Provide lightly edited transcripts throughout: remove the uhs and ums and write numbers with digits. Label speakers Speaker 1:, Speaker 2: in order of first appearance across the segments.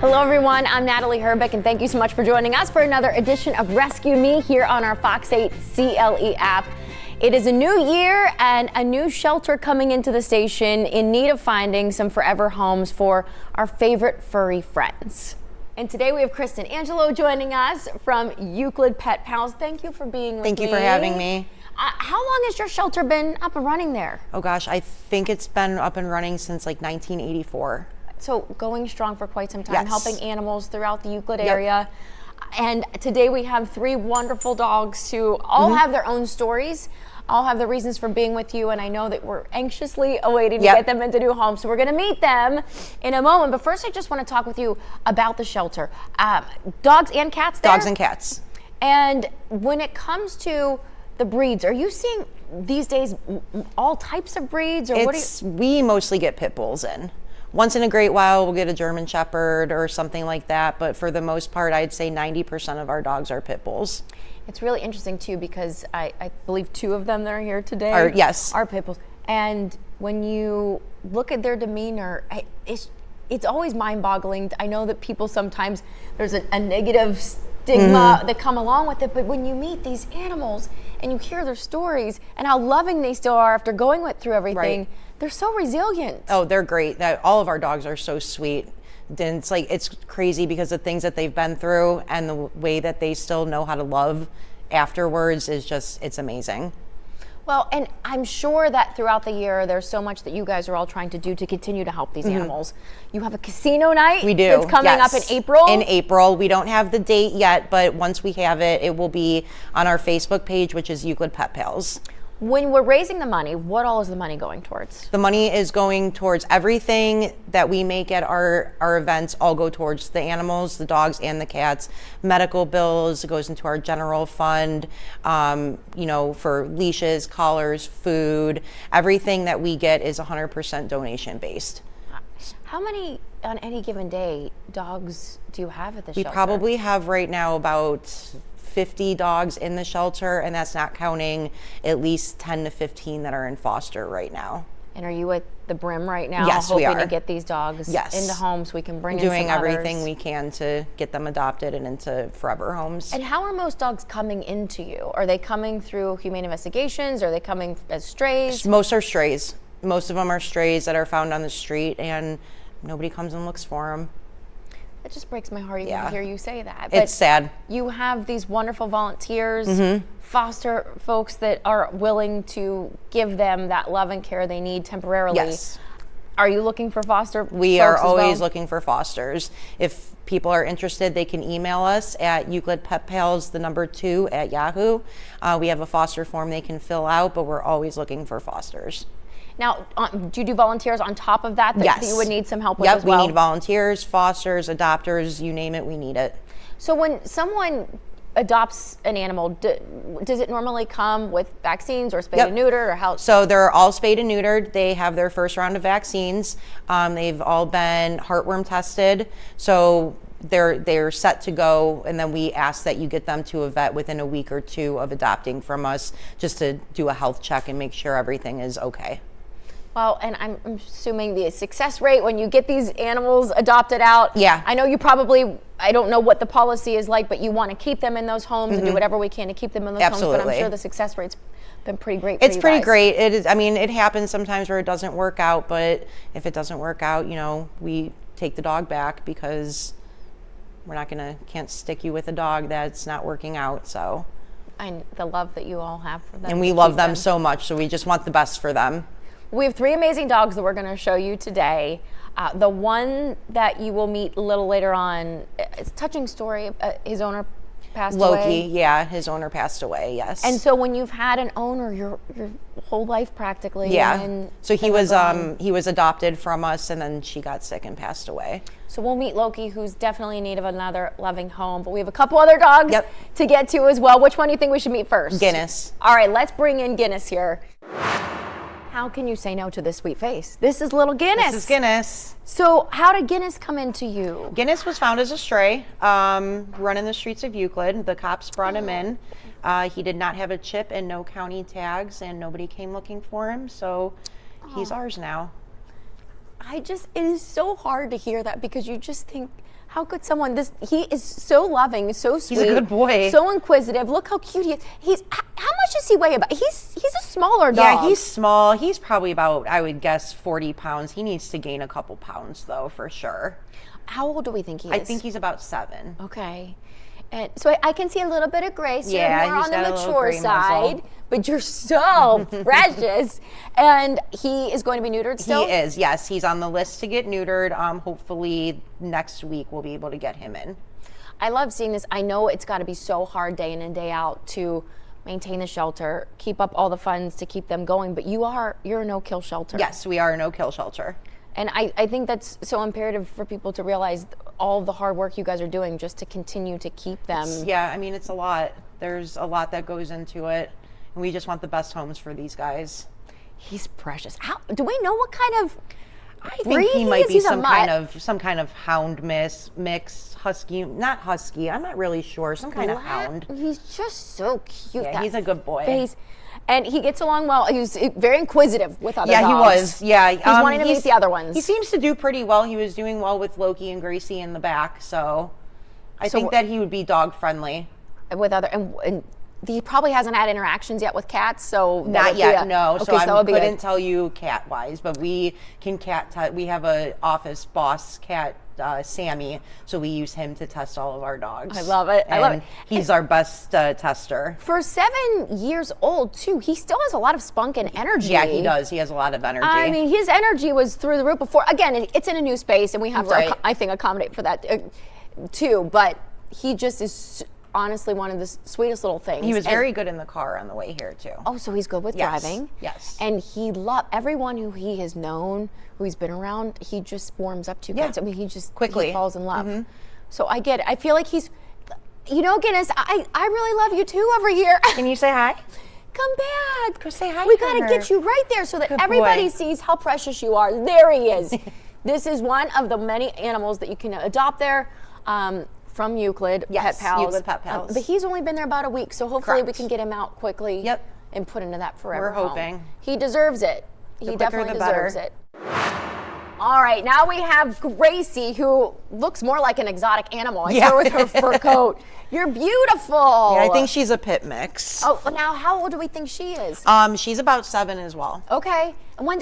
Speaker 1: Hello everyone, I'm Natalie Herbeck and thank you so much for joining us for another edition of Rescue Me here on our Fox 8 CLE app. It is a new year and a new shelter coming into the station in need of finding some forever homes for our favorite furry friends. And today we have Kristen Angelo joining us from Euclid Pet Pals. Thank you for being with me.
Speaker 2: Thank you for having me.
Speaker 1: How long has your shelter been up and running there?
Speaker 2: Oh gosh, I think it's been up and running since like 1984.
Speaker 1: So going strong for quite some time,
Speaker 2: Yes.
Speaker 1: helping animals throughout the Euclid area. And today we have three wonderful dogs who all have their own stories, all have the reasons for being with you, and I know that we're anxiously awaiting to get them into new homes. So we're gonna meet them in a moment, but first I just wanna talk with you about the shelter. Dogs and cats there?
Speaker 2: Dogs and cats.
Speaker 1: And when it comes to the breeds, are you seeing these days all types of breeds? Or
Speaker 2: We mostly get pit bulls in. Once in a great while, we'll get a German Shepherd or something like that. But for the most part, I'd say 90% of our dogs are pit bulls.
Speaker 1: It's really interesting too because I believe two of them that are here today are pit bulls. And when you look at their demeanor, it's always mind-boggling. I know that people sometimes, there's a negative stigma that come along with it, but when you meet these animals and you hear their stories and how loving they still are after going through everything, they're so resilient.
Speaker 2: Oh, they're great. All of our dogs are so sweet. And it's crazy because the things that they've been through and the way that they still know how to love afterwards is it's amazing.
Speaker 1: Well, and I'm sure that throughout the year, there's so much that you guys are all trying to do to continue to help these animals. You have a casino night.
Speaker 2: We do.
Speaker 1: That's coming up in April.
Speaker 2: In April. We don't have the date yet, but once we have it, it will be on our Facebook page, which is Euclid Pet Pals.
Speaker 1: When we're raising the money, what all is the money going towards?
Speaker 2: The money is going towards everything that we make at our events, all go towards the animals, the dogs and the cats. Medical bills, it goes into our general fund, for leashes, collars, food. Everything that we get is 100% donation based.
Speaker 1: How many, on any given day, dogs do you have at the shelter?
Speaker 2: We probably have right now about 50 dogs in the shelter, and that's not counting at least 10 to 15 that are in foster right now.
Speaker 1: And are you at the brim right now?
Speaker 2: Yes, we are.
Speaker 1: Hoping to get these dogs into homes so we can bring in some others?
Speaker 2: Doing everything we can to get them adopted and into forever homes.
Speaker 1: And how are most dogs coming into you? Are they coming through Humane Investigations? Are they coming as strays? Most
Speaker 2: are strays. Most of them are strays that are found on the street and nobody comes and looks for them.
Speaker 1: It just breaks my heart even to hear you say that.
Speaker 2: But it's sad.
Speaker 1: You have these wonderful volunteers, foster folks that are willing to give them that love and care they need temporarily.
Speaker 2: Yes.
Speaker 1: Are you looking for foster folks
Speaker 2: We are always
Speaker 1: as well?
Speaker 2: looking for fosters. If people are interested, they can email us at euclidpetpals2@yahoo. We have a foster form they can fill out, but we're always looking for fosters.
Speaker 1: Now, do you do volunteers on top of that
Speaker 2: Yes.
Speaker 1: that you would need some help with as well?
Speaker 2: We need volunteers, fosters, adopters, you name it, we need it.
Speaker 1: So when someone adopts an animal, does it normally come with vaccines or spayed and neutered, or how?
Speaker 2: So they're all spayed and neutered. They have their first round of vaccines. They've all been heartworm tested. So they're set to go, and then we ask that you get them to a vet within a week or two of adopting from us, just to do a health check and make sure everything is okay.
Speaker 1: Well, and I'm assuming the success rate when you get these animals adopted out.
Speaker 2: Yeah.
Speaker 1: I know you probably, I don't know what the policy is like, but you want to keep them in those homes and do whatever we can to keep them in those homes. But I'm sure the success rate's been pretty great for you guys.
Speaker 2: It's pretty great. It is. I mean, it happens sometimes where it doesn't work out, but if it doesn't work out, we take the dog back because we're can't stick you with a dog that's not working out. So.
Speaker 1: And the love that you all have for them.
Speaker 2: And we love them so much, so we just want the best for them.
Speaker 1: We have three amazing dogs that we're going to show you today. The one that you will meet a little later on, it's a touching story. His owner passed away.
Speaker 2: Loki, his owner passed away, yes.
Speaker 1: And so when you've had an owner your whole life practically.
Speaker 2: So he was adopted from us, and then she got sick and passed away.
Speaker 1: So we'll meet Loki, who's definitely in need of another loving home. But we have a couple other dogs to get to as well. Which one do you think we should meet first?
Speaker 2: Guinness.
Speaker 1: All right, let's bring in Guinness here. How can you say no to this sweet face? This is little Guinness.
Speaker 2: This is Guinness.
Speaker 1: So how did Guinness come into you?
Speaker 2: Guinness was found as a stray, running the streets of Euclid. The cops brought him in. He did not have a chip and no county tags, and nobody came looking for him, so he's ours now.
Speaker 1: it is so hard to hear that because you just think, how could someone, he is so loving, so sweet.
Speaker 2: He's a good boy.
Speaker 1: So inquisitive. Look how cute he is. How much does he weigh about? He's a smaller dog.
Speaker 2: Yeah, he's small. He's probably about, I would guess, 40 pounds. He needs to gain a couple pounds, though, for sure.
Speaker 1: How old do we think he is?
Speaker 2: I think he's about 7.
Speaker 1: Okay. And so I can see a little bit of gray, so
Speaker 2: yeah,
Speaker 1: you're more on the mature side,
Speaker 2: muzzle.
Speaker 1: But you're so precious. And he is going to be neutered still?
Speaker 2: He is, yes. He's on the list to get neutered. Hopefully next week we'll be able to get him in.
Speaker 1: I love seeing this. I know it's got to be so hard day in and day out to maintain the shelter, keep up all the funds to keep them going, but you're a no-kill shelter.
Speaker 2: Yes, we are a no-kill shelter.
Speaker 1: And I think that's so imperative for people to realize all the hard work you guys are doing just to continue to keep them.
Speaker 2: Yeah, I mean, it's a lot. There's a lot that goes into it. And we just want the best homes for these guys.
Speaker 1: He's precious. Do we know what kind of
Speaker 2: I think he might be some kind of hound mix, husky, not husky. I'm not really sure. Some kind of hound.
Speaker 1: He's just so cute.
Speaker 2: Yeah, he's a good boy.
Speaker 1: Face. And he gets along well. He was very inquisitive with other dogs.
Speaker 2: Yeah, he was. Yeah,
Speaker 1: he's wanting to meet the other ones.
Speaker 2: He seems to do pretty well. He was doing well with Loki and Gracie in the back, so I think that he would be dog friendly.
Speaker 1: With other and he probably hasn't had interactions yet with cats, so
Speaker 2: not yet. No,
Speaker 1: okay,
Speaker 2: so I couldn't
Speaker 1: good.
Speaker 2: tell you cat wise, but we can we have a office boss cat. Sammy, so we use him to test all of our dogs.
Speaker 1: I love it. I love it.
Speaker 2: He's our best tester.
Speaker 1: For 7 years old, too, he still has a lot of spunk and energy.
Speaker 2: Yeah, he does. He has a lot of energy.
Speaker 1: I mean, his energy was through the roof before. Again, it's in a new space, and we have to, I think, accommodate for that, too. But he just is honestly one of the sweetest little things.
Speaker 2: He was very good in the car on the way here, too.
Speaker 1: Oh, so he's good with driving.
Speaker 2: Yes.
Speaker 1: And he loved everyone who he has known, who he's been around, he just warms up to. Yeah. I mean, he just quickly he falls in love. Mm-hmm. So I get it. I feel like he's, Guinness, I really love you too over here.
Speaker 2: Can you say hi?
Speaker 1: Come back.
Speaker 2: Go say hi.
Speaker 1: We got to get you right there so that everybody sees how precious you are. There he is. This is one of the many animals that you can adopt there. From Euclid Pet Pals.
Speaker 2: Euclid Pet Pals.
Speaker 1: But he's only been there about a week, so hopefully we can get him out quickly and put into that forever home.
Speaker 2: We're hoping.
Speaker 1: He deserves it. He definitely deserves it. All right, now we have Gracie, who looks more like an exotic animal. I saw her with her fur coat. You're beautiful.
Speaker 2: Yeah, I think she's a pit mix.
Speaker 1: Oh, now how old do we think she is?
Speaker 2: She's about 7 as well.
Speaker 1: Okay. And when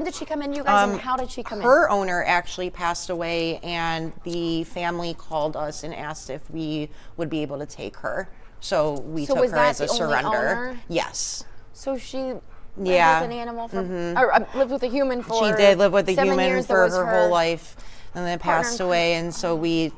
Speaker 1: did she come in, you guys, and how did she come in?
Speaker 2: Her owner actually passed away, and the family called us and asked if we would be able to take her. So we took her as a surrender. Yes.
Speaker 1: So she lived with an animal for, or lived with a human for.
Speaker 2: She did live with a
Speaker 1: 7
Speaker 2: human
Speaker 1: years.
Speaker 2: for her whole life, and then passed away. And so we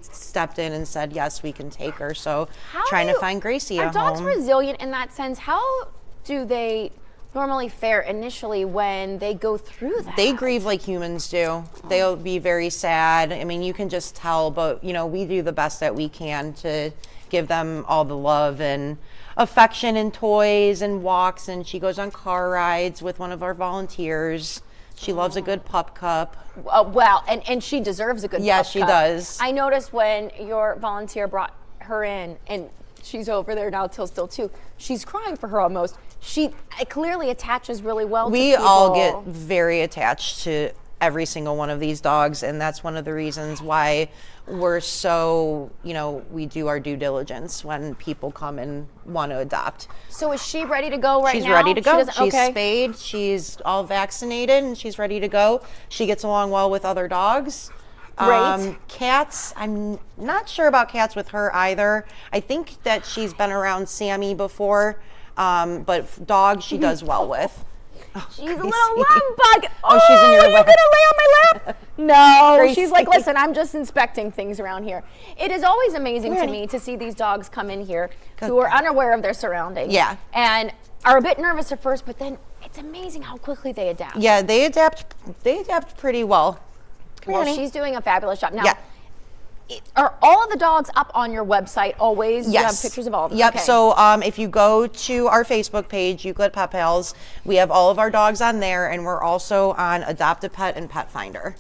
Speaker 2: stepped in and said, yes, we can take her. So trying to find Gracie a home.
Speaker 1: Are dogs resilient in that sense? How do they normally fare initially when they go through that?
Speaker 2: They grieve like humans do. They'll be very sad. I mean, you can just tell, but we do the best that we can to give them all the love and affection and toys and walks, and she goes on car rides with one of our volunteers. She loves a good pup cup.
Speaker 1: Well, and she deserves a good pup cup.
Speaker 2: Yeah, she does.
Speaker 1: I noticed when your volunteer brought her in, and she's over there now till still too, she's crying for her almost. She clearly attaches really well to people.
Speaker 2: We all get very attached to every single one of these dogs, and that's one of the reasons why we're so, we do our due diligence when people come and want to adopt.
Speaker 1: So is she ready to go right now?
Speaker 2: She's ready to go. She's spayed, she's all vaccinated, and she's ready to go. She gets along well with other dogs.
Speaker 1: Great.
Speaker 2: Cats, I'm not sure about cats with her either. I think that she's been around Sammy before, but dogs she does well with.
Speaker 1: She's a little love bug.
Speaker 2: Oh, she's in your lap.
Speaker 1: Are you going to lay on my lap? No.
Speaker 2: Gracie.
Speaker 1: She's like, listen, I'm just inspecting things around here. It is always amazing to me to see these dogs come in here who are unaware of their surroundings.
Speaker 2: Yeah.
Speaker 1: And are a bit nervous at first, but then it's amazing how quickly they adapt.
Speaker 2: Yeah, they adapt pretty well.
Speaker 1: Well, she's doing a fabulous job. Now, are all of the dogs up on your website always?
Speaker 2: Yes.
Speaker 1: You have pictures of all of them?
Speaker 2: Yep.
Speaker 1: Okay.
Speaker 2: So if you go to our Facebook page, Euclid Pet Pals, we have all of our dogs on there, and we're also on Adopt a Pet and Pet Finder.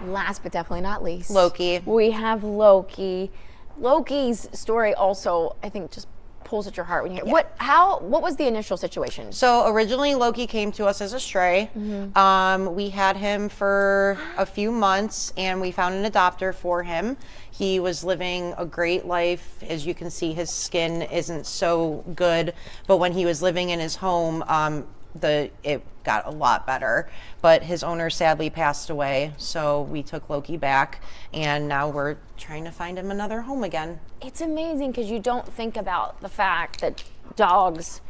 Speaker 1: Last but definitely not least,
Speaker 2: Loki.
Speaker 1: We have Loki. Loki's story also, I think, just pulls at your heart when you hear what was the initial situation?
Speaker 2: So originally Loki came to us as a stray. We had him for a few months and we found an adopter for him. He was living a great life. As you can see, his skin isn't so good, but when he was living in his home, it got a lot better. But his owner sadly passed away, so we took Loki back, and now we're trying to find him another home again.
Speaker 1: It's amazing because you don't think about the fact that dogs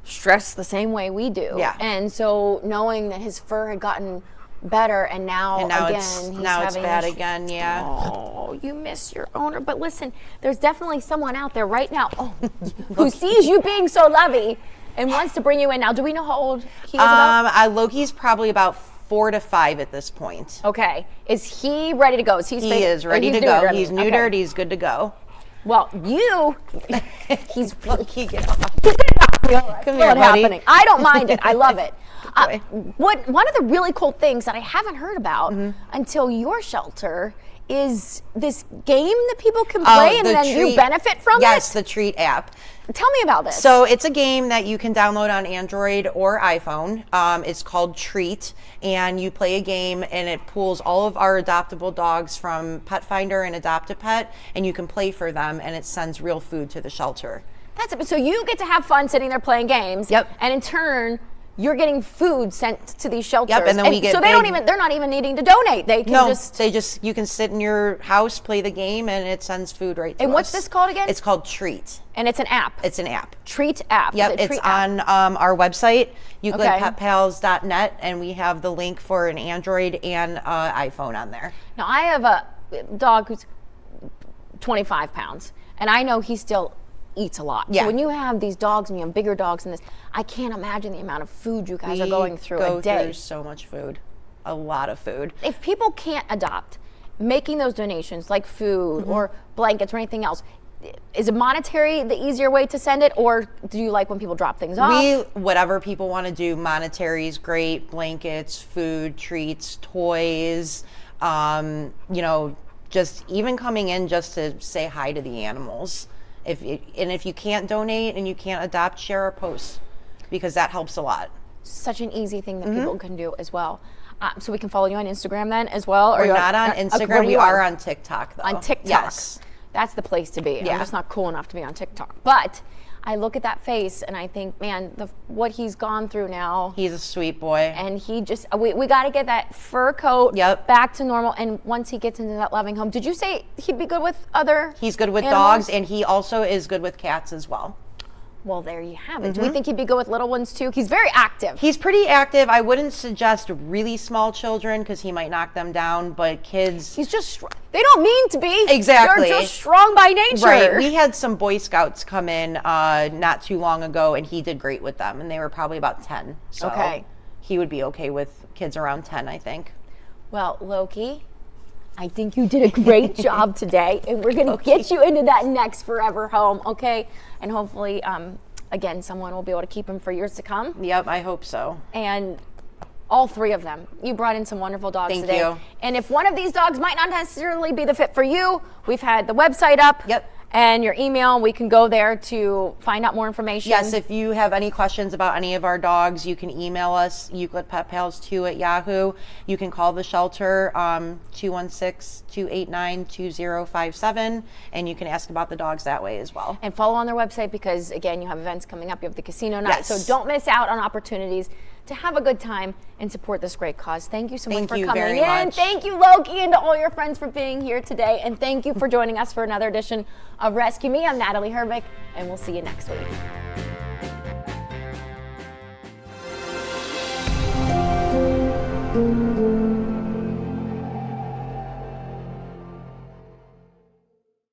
Speaker 1: stress the same way we do.
Speaker 2: Yeah.
Speaker 1: And so knowing that his fur had gotten better and now again
Speaker 2: it's bad again. Yeah.
Speaker 1: Oh, you miss your owner. But listen, there's definitely someone out there right now who sees you being so lovey and wants to bring you in. Now, do we know how old he is about?
Speaker 2: Loki's probably about 4 to 5 at this point.
Speaker 1: Okay. Is he ready to go?
Speaker 2: He is ready to go. He's neutered. Okay. He's good to go.
Speaker 1: Well, he's
Speaker 2: Loki, get off.
Speaker 1: Come here, buddy. Happening. I don't mind it. I love it. One of the really cool things that I haven't heard about until your shelter is this game that people can play and then you benefit from it?
Speaker 2: Yes, the Treat app.
Speaker 1: Tell me about this.
Speaker 2: So it's a game that you can download on Android or iPhone. It's called Treat, and you play a game and it pulls all of our adoptable dogs from Pet Finder and Adopt-A-Pet, and you can play for them, and it sends real food to the shelter.
Speaker 1: That's it. So you get to have fun sitting there playing games.
Speaker 2: Yep.
Speaker 1: And in turn, you're getting food sent to these shelters.
Speaker 2: Yep, and then we get
Speaker 1: they're not even needing to donate. They can
Speaker 2: you can sit in your house, play the game, and it sends food right to us.
Speaker 1: And what's this called again?
Speaker 2: It's called Treat.
Speaker 1: And it's an app.
Speaker 2: It's an app.
Speaker 1: Treat app.
Speaker 2: Yep, it's on our website, euclidpetpals.net, and we have the link for an Android and iPhone on there.
Speaker 1: Now, I have a dog who's 25 pounds, and I know he still eats a lot.
Speaker 2: Yeah.
Speaker 1: So when you have these dogs and you have bigger dogs and this, I can't imagine the amount of food you guys are going through a day.
Speaker 2: Through so much food, a lot of food.
Speaker 1: If people can't adopt, making those donations like food or blankets or anything else, is it monetary the easier way to send it, or do you like when people drop things off?
Speaker 2: Whatever people want to do, monetary is great. Blankets, food, treats, toys, just even coming in just to say hi to the animals. If you can't donate and you can't adopt, share our posts, because that helps a lot.
Speaker 1: Such an easy thing that people can do as well. So we can follow you on Instagram then as well?
Speaker 2: We're not on Instagram. We are on TikTok, though.
Speaker 1: On TikTok.
Speaker 2: Yes.
Speaker 1: That's the place to be.
Speaker 2: Yeah.
Speaker 1: I'm just not cool enough to be on TikTok. But I look at that face and I think, man, what he's gone through now.
Speaker 2: He's a sweet boy.
Speaker 1: And he just, we got to get that fur coat back to normal. And once he gets into that loving home, did you say he'd be good with other
Speaker 2: He's good with
Speaker 1: animals?
Speaker 2: dogs, and he also is good with cats as well.
Speaker 1: Well, there you have it. Do we think he'd be good with little ones too? He's very active.
Speaker 2: He's pretty active. I wouldn't suggest really small children because he might knock them down, but kids...
Speaker 1: He's just... They don't mean to be.
Speaker 2: Exactly.
Speaker 1: They're just strong by nature.
Speaker 2: Right. We had some Boy Scouts come in not too long ago, and he did great with them, and they were probably about 10. So he would be okay with kids around 10, I think.
Speaker 1: Well, Loki, I think you did a great job today, and we're going to get you into that next forever home, okay? And hopefully, again, someone will be able to keep him for years to come.
Speaker 2: Yep, I hope so.
Speaker 1: And all 3 of them. You brought in some wonderful dogs today.
Speaker 2: Thank you.
Speaker 1: And if one of these dogs might not necessarily be the fit for you, we've had the website up.
Speaker 2: Yep.
Speaker 1: And your email, we can go there to find out more information.
Speaker 2: Yes, if you have any questions about any of our dogs, you can email us, euclidpetpals2@yahoo. You can call the shelter, 216-289-2057, and you can ask about the dogs that way as well.
Speaker 1: And follow on their website because, again, you have events coming up. You have the casino night.
Speaker 2: Yes.
Speaker 1: So don't miss out on opportunities to have a good time and support this great cause. Thank you so much for coming in.
Speaker 2: Thank you very much.
Speaker 1: Thank you, Loki, and to all your friends for being here today. And thank you for joining us for another edition of Rescue Me. I'm Natalie Herbeck, and we'll see you next week.